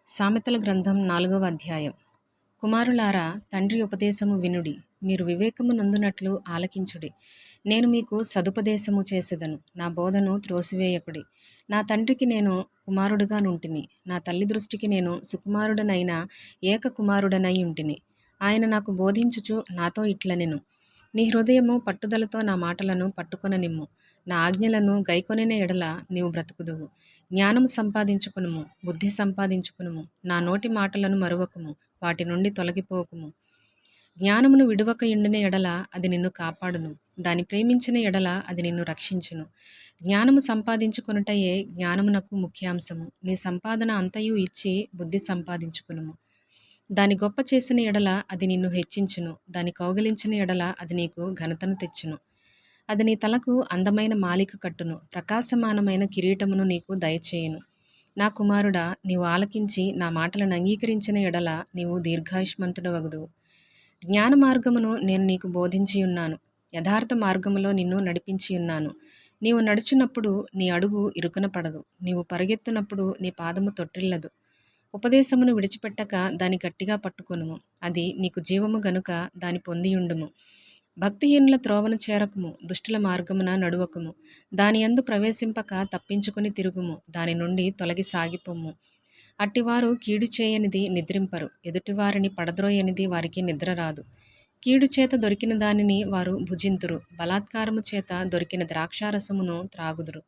సామెతల గ్రంథం 4వ అధ్యాయం. కుమారులారా, తండ్రి ఉపదేశము వినుడి, మీరు వివేకము నొందునట్లు ఆలకించుడి. నేను మీకు సదుపదేశము చేసెదను, నా బోధను త్రోసివేయకుడి. నా తండ్రికి నేను కుమారుడుగా నుంటిని, నా తల్లి దృష్టికి నేను సుకుమారుడనైన ఏక కుమారుడనై ఉంటిని. ఆయన నాకు బోధించుచు నాతో ఇట్లనెను, నీ హృదయము పట్టుదలతో నా మాటలను పట్టుకొననిమ్ము. నా ఆజ్ఞలను గైకొనిన ఎడల నీవు బ్రతుకుదువు. జ్ఞానము సంపాదించుకునుము, బుద్ధి సంపాదించుకునుము. నా నోటి మాటలను మరువకుము, వాటి నుండి తొలగిపోకుము. జ్ఞానమును విడువక ఎండిన ఎడల అది నిన్ను కాపాడును, దాని ప్రేమించిన ఎడల అది నిన్ను రక్షించును. జ్ఞానము సంపాదించుకొనుటయే జ్ఞానమునకు ముఖ్యాంశము. నీ సంపాదన అంతయు ఇచ్చి బుద్ధి సంపాదించుకునుము. దాని గొప్ప చేసిన ఎడల అది నిన్ను హెచ్చించును, దాని కౌగిలించిన ఎడల అది నీకు ఘనతను తెచ్చును. అది నీ తలకు అందమైన మాలిక కట్టును, ప్రకాశమానమైన కిరీటమును నీకు దయచేయును. నా కుమారుడా, నీవు ఆలకించి నా మాటలను అంగీకరించిన ఎడల నీవు దీర్ఘాయుష్మంతుడవగుదువు. జ్ఞాన మార్గమును నేను నీకు బోధించి ఉన్నాను, యథార్థ మార్గములో నిన్ను నడిపించి ఉన్నాను. నీవు నడుచున్నప్పుడు నీ అడుగు ఇరుకున పడదు, నీవు పరుగెత్తునప్పుడు నీ పాదము తొట్టిల్లదు. ఉపదేశమును విడిచిపెట్టక దాని గట్టిగా పట్టుకొనుము, అది నీకు జీవము గనుక దాని పొందియుండుము. భక్తిహీనుల త్రోవను చేరకుము, దుష్టుల మార్గమున నడువకుము. దాని యందు ప్రవేశింపక తప్పించుకొని తిరుగుము, దాని నుండి తొలగి సాగిపోము. అట్టివారు కీడు చేయనిది నిద్రింపరు, ఎదుటివారిని పడద్రోయనిది వారికి నిద్ర రాదు. కీడు చేత దొరికిన దానిని వారు భుజింతురు, బలాత్కారము చేత దొరికిన ద్రాక్షారసమును త్రాగుదురు.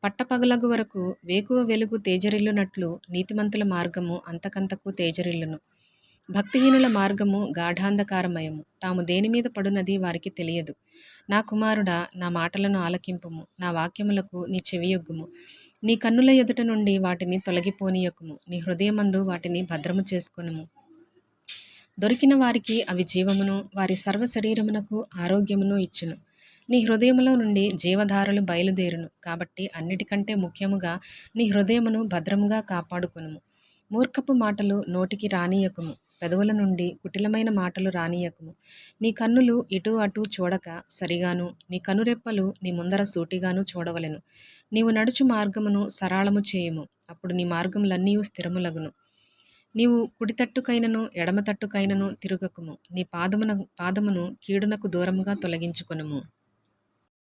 పట్టపగలగు వరకు వేకువ వెలుగు తేజరిల్లునట్లు నీతిమంతుల మార్గము అంతకంతకు తేజరిల్లును. భక్తిహీనుల మార్గము గాఢాంధకారమయము, తాము దేనిమీద పడునది వారికి తెలియదు. నా కుమారుడా, నా మాటలను ఆలకింపుము, నా వాక్యములకు నీ చెవియొగ్గుము. నీ కన్నుల ఎదుట నుండి వాటిని తొలగిపోనీయకుము, నీ హృదయమందు వాటిని భద్రము చేసుకొనుము. దొరికిన వారికి అవి జీవమును, వారి సర్వ శరీరమునకు ఆరోగ్యమును ఇచ్చును. నీ హృదయములో నుండి జీవధారలు బయలుదేరును, కాబట్టి అన్నిటికంటే ముఖ్యముగా నీ హృదయమును భద్రముగా కాపాడుకొనుము. మూర్ఖపు మాటలు నోటికి రానీయకుము, పెదవుల నుండి కుటిలమైన మాటలు రానీయకుము. నీ కన్నులు ఇటు అటు చూడక సరిగాను, నీ కనురెప్పలు నీ ముందర సూటిగాను చూడవలెను. నీవు నడుచు మార్గమును సరళము చేయుము, అప్పుడు నీ మార్గములన్నీ స్థిరములగును. నీవు కుడి తట్టుకైనను ఎడమ తట్టుకైనను తిరుగకుము, నీ పాదమును కీడునకు దూరముగా తొలగించుకొనుము.